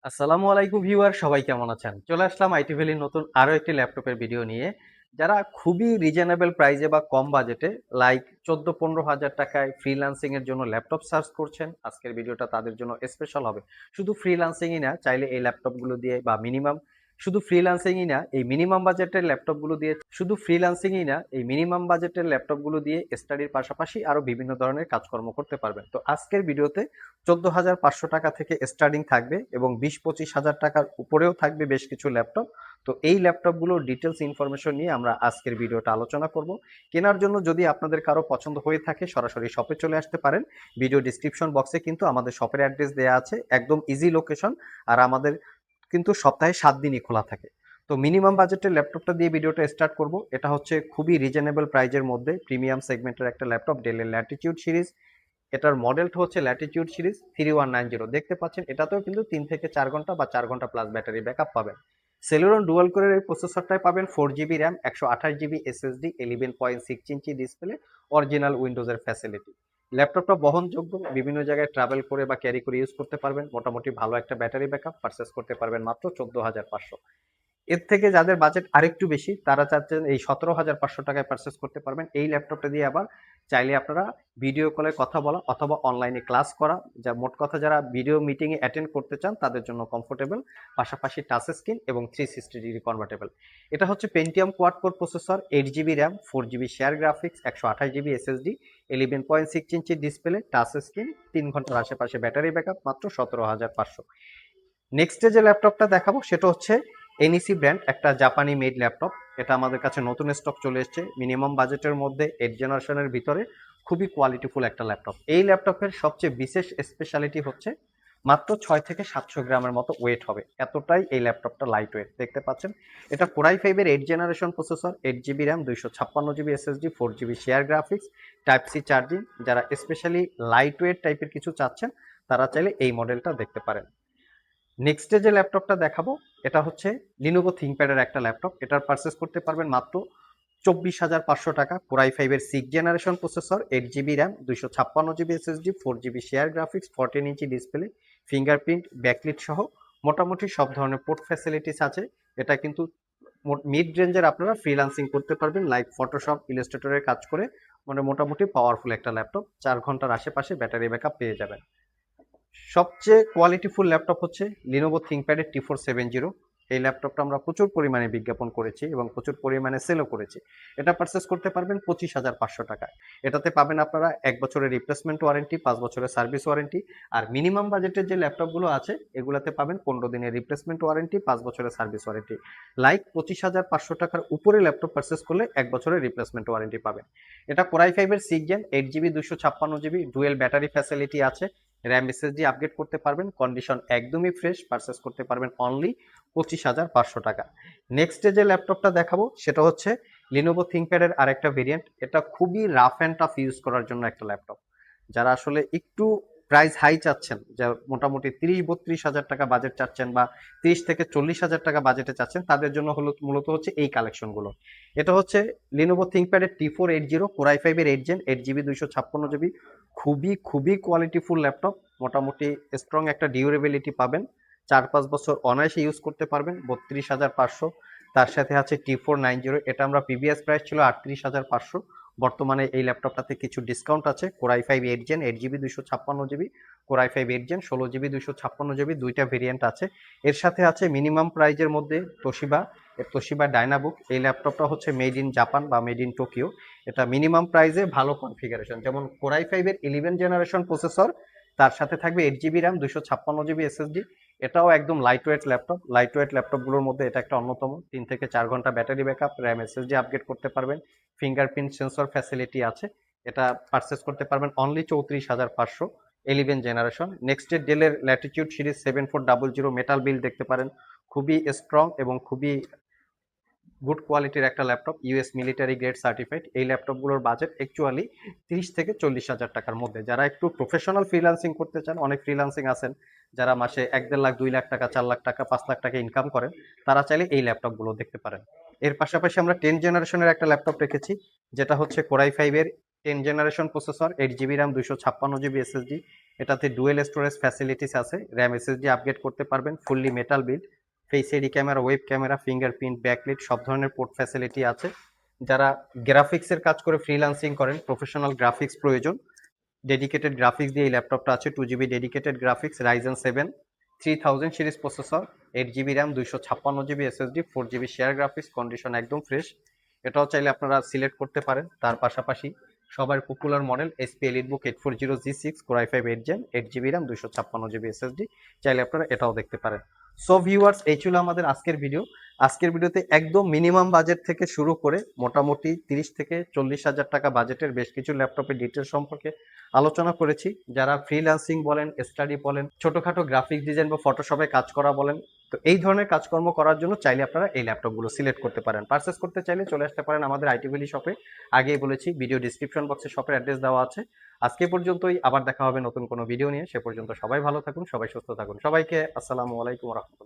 আসসালামু আলাইকুম ভিউয়ার, সবাই কেমন আছেন? চলে আসলাম আইটি ভ্যালির নতুন আরো একটি ল্যাপটপের ভিডিও নিয়ে। যারা খুবই রিজনেবল প্রাইসে বা কম বাজেটে লাইক 14-15 হাজার টাকায় ফ্রিল্যান্সিং এর জন্য ল্যাপটপ সার্চ করছেন, আজকের ভিডিওটা তাদের জন্য স্পেশাল হবে। শুধু ফ্রিল্যান্সিংই না, চাইলে এই ল্যাপটপগুলো দিয়ে বা মিনিমাম শুধু ফ্রিল্যান্সিংই না এই মিনিমাম বাজেটের ল্যাপটপগুলো দিয়ে শুধু ফ্রিল্যান্সিংই না এই মিনিমাম বাজেটের ল্যাপটপগুলো দিয়ে স্টাডির পাশাপাশি আরো বিভিন্ন ধরনের কাজকর্ম করতে পারবেন। তো আজকের ভিডিওতে 14,500 টাকা থেকে স্টার্টিং থাকবে এবং 20-25 হাজার টাকার উপরেও থাকবে বেশ কিছু ল্যাপটপ। তো এই ল্যাপটপগুলোর ডিটেলস ইনফরমেশন নিয়ে আমরা আজকের ভিডিওটা আলোচনা করব। কেনার জন্য যদি আপনাদের কারো পছন্দ হয়ে থাকে সরাসরি শপে চলে আসতে পারেন। ভিডিও ডিসক্রিপশন বক্সে কিন্তু আমাদের শপের অ্যাড্রেস দেওয়া আছে, একদম ইজি লোকেশন। আর আমাদের কিন্তু সপ্তাহে 7 দিনই খোলা থাকে। তো মিনিমাম বাজেটের ল্যাপটপটা দিয়ে ভিডিওটা স্টার্ট করব। এটা হচ্ছে খুবই রিজনেবল প্রাইজের মধ্যে প্রিমিয়াম সেগমেন্টের একটা ল্যাপটপ, ডেলের ল্যাটিটিউড সিরিজ। এটার মডেলটা হচ্ছে ল্যাটিটিউড সিরিজ 3190। দেখতে পাচ্ছেন এটাতেও কিন্তু 3 থেকে 4 ঘন্টা বা 4 ঘন্টা প্লাস ব্যাটারি ব্যাকআপ পাবেন। সেলেরন ডুয়াল কোরের এই প্রসেসরটায় পাবেন 4 GB RAM, 128 GB SSD, 11.6 inch display, original উইন্ডোজের facility. ল্যাপটপটা বহনযোগ্য, বিভিন্ন জায়গায় ট্রাভেল করে বা ক্যারি করে ইউজ করতে পারবেন। মোটামুটি ভালো একটা ব্যাটারি ব্যাকআপ, পারচেস করতে পারবেন মাত্র 14,500। এর থেকে যাদের বাজেট আরেকটু বেশি তারা চাচ্ছেন এই 17,500 টাকায় পারচেস করতে পারবেন। এই ল্যাপটপটা দিয়ে আবার চাইলে আপনারা ভিডিও কলে কথা বলা অথবা অনলাইনে ক্লাস করা, যা মোট কথা যারা ভিডিও মিটিংয়ে অ্যাটেন্ড করতে চান তাদের জন্য কমফোর্টেবল, পাশাপাশি টাচ স্ক্রিন এবং 360 ডিগ্রি কনভার্টেবল। এটা হচ্ছে Pentium quad core processor, 8 GB RAM, 4 GB share graphics, 128 GB SSD, 11.6 inch display, touch screen, 3 ঘন্টার আশেপাশে ব্যাটারি ব্যাকআপ, মাত্র 17,500। নেক্সটে যে ল্যাপটপটা দেখাবো সেটা হচ্ছে এনইসি ব্র্যান্ড, একটা জাপানি মেড ল্যাপটপ। এটা আমাদের কাছে নতুন স্টক চলে এসেছে মিনিমাম বাজেটের মধ্যে, 8 জেনারেশনের ভিতরে। খুবই কোয়ালিটিফুল একটা ল্যাপটপ। এই ল্যাপটপের সবচেয়ে বিশেষ স্পেশালিটি হচ্ছে মাত্র 6 থেকে 700 গ্রামের মতো ওয়েট হবে, এতটাই এই ল্যাপটপটা লাইট ওয়েট। দেখতে পাচ্ছেন এটা কোরাই ফাইভের 8 generation processor, 8 GB RAM, 256 GB SSD, 4 GB share graphics, type C charging. যারা স্পেশালি লাইট ওয়েট টাইপের কিছু চাচ্ছেন তারা চাইলে এই মডেলটা দেখতে পারেন। নেক্সটে যে ল্যাপটপটা দেখাবো এটা হচ্ছে লিনোভো থিংকপ্যাডের একটা ল্যাপটপ। এটার পারচেস করতে পারবেন মাত্র 24,500 টাকা। কোরাই ফাইভের 6 generation processor, 8 GB RAM, 256 GB SSD, 4 GB share graphics, 14 inch display, fingerprint, backlit সহ মোটামুটি সব ধরনের পোর্ট ফ্যাসিলিটিস আছে। এটা কিন্তু মিড রেঞ্জের আপনারা ফ্রিল্যান্সিং করতে পারবেন, লাইক ফটোশপ, ইলাস্ট্রেটরের কাজ করে। মানে মোটামুটি পাওয়ারফুল একটা ল্যাপটপ, 4 ঘন্টার আশেপাশে ব্যাটারি ব্যাকআপ পেয়ে যাবেন। সবচেয়ে কোয়ালিটিফুল ল্যাপটপ হচ্ছে লিনোভো থিংকপ্যাডের T470। এই ল্যাপটপটা আমরা প্রচুর পরিমাণে বিজ্ঞাপন করেছি এবং প্রচুর পরিমাণে সেলও করেছি। এটা পারচেস করতে পারবেন 25,500 টাকায়। এটাতে পাবেন আপনারা 1 বছরের রিপ্লেসমেন্ট ওয়ারেন্টি, 5 বছরের সার্ভিস ওয়ারেন্টি। আর মিনিমাম বাজেটের যে ল্যাপটপগুলো আছে এগুলাতে পাবেন 15 দিনের রিপ্লেসমেন্ট ওয়ারেন্টি, 5 বছরের সার্ভিস ওয়ারেন্টি। লাইক 25,500 টাকার উপরে ল্যাপটপ পারচেস করলে 1 বছরের রিপ্লেসমেন্ট ওয়ারেন্টি পাবেন। এটা কোরাই ফাইভের 6 gen, 8 GB, 256 GB dual battery facility আছে। র্যাম এসএসডি আপগ্রেড করতে পারবেন, কন্ডিশন একদমই ফ্রেশ, পারচেস করতে পারবেন অনলি 25,500 টাকা। নেক্সট যে ল্যাপটপটা দেখাবো সেটা হচ্ছে লিনোভো থিংকপ্যাডের আরেকটা ভেরিয়েন্ট। এটা খুবই রাফ অ্যান্ড টাফ ইউজ করার জন্য একটা ল্যাপটপ। যারা আসলে একটু প্রাইস হাই চাচ্ছেন, যা মোটামুটি 30-32 হাজার টাকা বাজেট চাচ্ছেন বা 30 থেকে 40 হাজার টাকা বাজেটে চাচ্ছেন, তাদের জন্য হলো মূলত হচ্ছে এই কালেকশনগুলো। এটা হচ্ছে লিনোভো থিংকপ্যাডের T480, কোরাই ফাইভের 8 জেন, 8 জিবি, 256 জিবি। খুবই খুবই কোয়ালিটিফুল ল্যাপটপ। মোটামুটি স্ট্রং একটা ডিউরেবিলিটি পাবেন, 4-5 বছর অনায়াসে ইউজ করতে পারবেন, 32,500। তার সাথে আছে T490। এটা আমরা প্রিভিয়াস প্রাইস ছিল 38,500, বর্তমানে এই ল্যাপটপটাতে কিছু ডিসকাউন্ট আছে। Core i five 8 gen, 8 GB, 256 GB, core i five 8 gen, 16 GB, 256 GB, দুইটা ভেরিয়েন্ট আছে। এর সাথে আছে মিনিমাম প্রাইজের মধ্যে তোশিবা ডায়নাবুক। এই ল্যাপটপটা হচ্ছে মেড ইন জাপান বা মেড ইন টোকিও। এটা মিনিমাম প্রাইজে ভালো কনফিগারেশন, যেমন কোরাই ফাইভের 11 জেনারেশন প্রসেসর, তার সাথে থাকবে 8 জিবি র্যাম, 256 জিবি এসএসডি। এটাও একদম light weight laptop. Light weight ল্যাপটপগুলোর মধ্যে এটা একটা অন্যতম। 3 থেকে 4 ঘন্টা battery backup, RAM SSD upgrade করতে পারবেন, ফিঙ্গারপ্রিন্ট সেন্সর ফ্যাসিলিটি আছে। এটা পারচেস করতে পারবেন অনলি 34,500, 11 জেনারেশন। নেক্সট ডেলের ল্যাটিটিউড সিরিজ 7400 মেটাল বিল্ড দেখতে পারেন, খুবই স্ট্রং এবং খুবই গুড কোয়ালিটির একটা laptop, US military grade certified. এই ল্যাপটপগুলোর বাজেট অ্যাকচুয়ালি 30 থেকে 40 হাজার টাকার মধ্যে। যারা একটু প্রফেশনাল ফ্রিল্যান্সিং করতে চান, অনেক ফ্রিল্যান্সিং আছেন যারা মাসে 1-1.5 লাখ, 2 লাখ টাকা, 4 লাখ টাকা, 5 লাখ টাকা ইনকাম করেন, তারা চাইলে এই ল্যাপটপগুলো দেখতে পারেন। এর পাশাপাশি আমরা 10 জেনারেশনের একটা ল্যাপটপ রেখেছি, যেটা হচ্ছে কোরাই ফাইভের 10 generation processor, 8 GB RAM, 256 GB SSD, এটাতে ডুয়েল স্টোরেজ ফ্যাসিলিটিস আছে, র্যাম এসএসডি আপগ্রেড করতে পারবেন, fully metal build, face ID camera, web camera, fingerprint, backlit সব ধরনের পোর্ট ফ্যাসিলিটি আছে। যারা গ্রাফিক্সের কাজ করে ফ্রিল্যান্সিং করেন, প্রফেশনাল গ্রাফিক্স প্রয়োজন, ডেডিকেটেড গ্রাফিক্স দিয়ে এই ল্যাপটপটা আছে। 2GB dedicated graphics, Ryzen 7 3000 series processor, 8GB RAM, 256GB SSD, 4GB share graphics, condition একদম ফ্রেশ। এটাও চাইলে আপনারা সিলেক্ট করতে পারেন। তার পাশাপাশি সবার popular model SP EliteBook 840G6 Core i5 8 Gen, 8GB RAM, 256GB SSD, চাইলে আপনারা এটাও দেখতে পারেন। সো ভিউয়ার্স, এই ছিল আমাদের আজকের ভিডিও। আজকের ভিডিওতে একদম মিনিমাম বাজেট থেকে শুরু করে মোটামুটি 30 থেকে 40 হাজার টাকা বাজেটের বেশ কিছু ল্যাপটপের ডিটেলস সম্পর্কে আলোচনা করেছি। যারা ফ্রিল্যান্সিং বলেন, স্টাডি বলেন, ছোটখাটো গ্রাফিক্স ডিজাইন বা ফটোশপে কাজ করা বলেন, তো এই ধরনের কাজকর্ম করার জন্য চাইলে আপনারা এই ল্যাপটপগুলো সিলেক্ট করতে পারেন। পারচেস করতে চাইলে চলে আসতে পারেন আমাদের আইটি ভ্যালি শপে। আগেই বলেছি, ভিডিও ডিসক্রিপশন বক্সে শপের অ্যাড্রেস দেওয়া আছে। আজকে পর্যন্তই, আবার দেখা হবে নতুন কোনো ভিডিও নিয়ে। সে পর্যন্ত সবাই ভালো থাকুন, সবাই সুস্থ থাকুন। সবাইকে আসসালামু আলাইকুম ওয়া রাহমাতুল্লাহ।